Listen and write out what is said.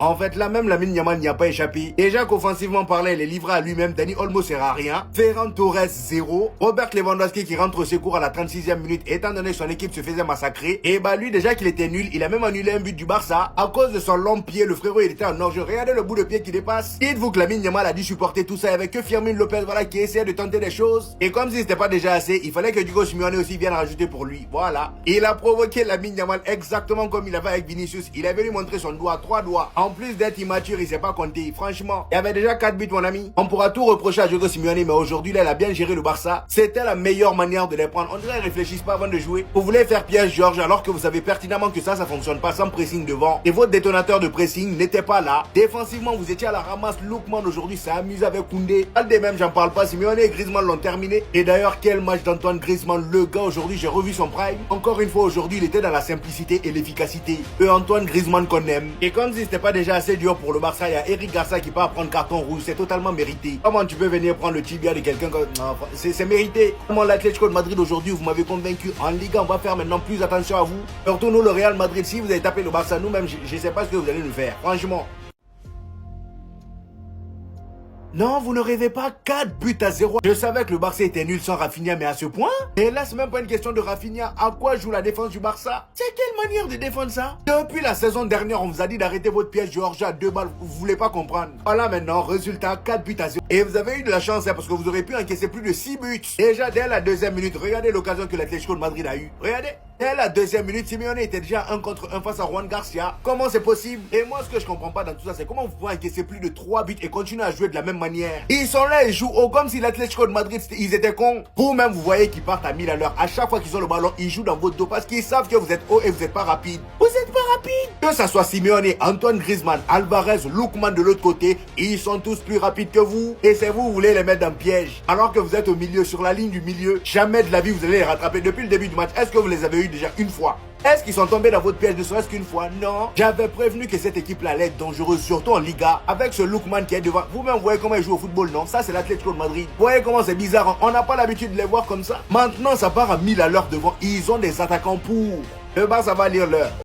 En fait, là même, Lamine Yamal n'y a pas échappé. Déjà qu'offensivement parlant, il est livré à lui-même. Dani Olmo sert à rien. Ferran Torres, 0. Robert Lewandowski qui rentre au secours à la 36e minute, étant donné que son équipe se faisait massacrer. Et bah lui, déjà qu'il était nul, il a même annulé un but du Barça. À cause de son long pied, le frérot, il était en orge. Regardez le bout de pied qui dépasse. Dites-vous que Lamine Yamal a dû supporter tout ça avec que Firmino Lopez, voilà, qui essayait de tenter des choses. Et comme si c'était pas déjà assez, il fallait que Diego Simeone aussi vienne rajouter pour lui. Voilà. Il a provoqué Lamine Yamal exactement comme il avait avec Vinicius. Il avait lui montrer son doigt, 3 doigts. En plus d'être immature, il s'est pas compté. Franchement, il y avait déjà 4 buts, mon ami. On pourra tout reprocher à Diego Simeone, mais aujourd'hui, là, il a bien géré le Barça. C'était la meilleure manière de les prendre. On dirait qu'ils réfléchissent pas avant de jouer. Vous voulez faire piège Georges alors que vous savez pertinemment que ça fonctionne pas sans pressing devant. Et votre détonateur de pressing n'était pas là. Défensivement, vous étiez à la ramasse. Lookman aujourd'hui s'est amusé avec Koundé. Aldé même, j'en parle pas. Simeone et Griezmann l'ont terminé. Et d'ailleurs, quel match d'Antoine Griezmann. Le gars aujourd'hui, j'ai revu son prime. Encore une fois aujourd'hui, il était dans la simplicité et l'efficacité. Antoine Griezmann qu'on aime. Et comme si c'était pas déjà assez dur pour le Barça, il y a Eric Garcia qui part prendre carton rouge. C'est totalement mérité. Comment tu peux venir prendre le tibia de quelqu'un comme... Non, c'est mérité. Comment l'Atlético de Madrid aujourd'hui, vous m'avez convaincu. En Liga, on va faire maintenant plus attention à vous. Surtout nous, le Real Madrid, si vous avez tapé le Barça, nous-mêmes, je sais pas ce que vous allez nous faire. Franchement. Non, vous ne rêvez pas, 4-0. Je savais que le Barça était nul sans Rafinha, mais à ce point. Et là, c'est même pas une question de Rafinha. À quoi joue la défense du Barça? C'est quelle manière de défendre ça? Depuis la saison dernière, on vous a dit d'arrêter votre piège Georgia à 2 balles. Vous voulez pas comprendre. Voilà maintenant, résultat 4-0. Et vous avez eu de la chance, hein, parce que vous aurez pu encaisser plus de 6 buts. Déjà, dès la 2e minute, regardez l'occasion que l'Atlético de Madrid a eu. Regardez. Dès la 2e minute, Simeone était déjà 1 contre 1 face à Juan Garcia. Comment c'est possible? Et moi, ce que je comprends pas dans tout ça, c'est comment vous pouvez encaisser plus de 3 buts et continuer à jouer de la même manière. Ils sont là, ils jouent comme si l'Atlético de Madrid, ils étaient cons. Vous-même, vous voyez qu'ils partent à 1000 à l'heure. À chaque fois qu'ils ont le ballon, ils jouent dans votre dos parce qu'ils savent que vous êtes haut et vous n'êtes pas rapide. Vous n'êtes pas rapide. Que ça soit Simeone, Antoine Griezmann, Alvarez, Lookman de l'autre côté, ils sont tous plus rapides que vous. Et c'est vous voulez les mettre dans le piège. Alors que vous êtes au milieu, sur la ligne du milieu, jamais de la vie vous allez les rattraper. Depuis le début du match, est-ce que vous les avez eu déjà une fois? Est-ce qu'ils sont tombés dans votre piège ne serait-ce qu'une fois? Non. J'avais prévenu que cette équipe-là allait être dangereuse, surtout en Liga, avec ce Lookman qui est devant. Vous-même, vous voyez comment ils jouent au football, non? Ça, c'est l'Atlético de Madrid. Vous voyez comment c'est bizarre, hein? On n'a pas l'habitude de les voir comme ça. Maintenant, ça part à 1000 à l'heure devant. Ils ont des attaquants pour. Le Barça va lire l'heure.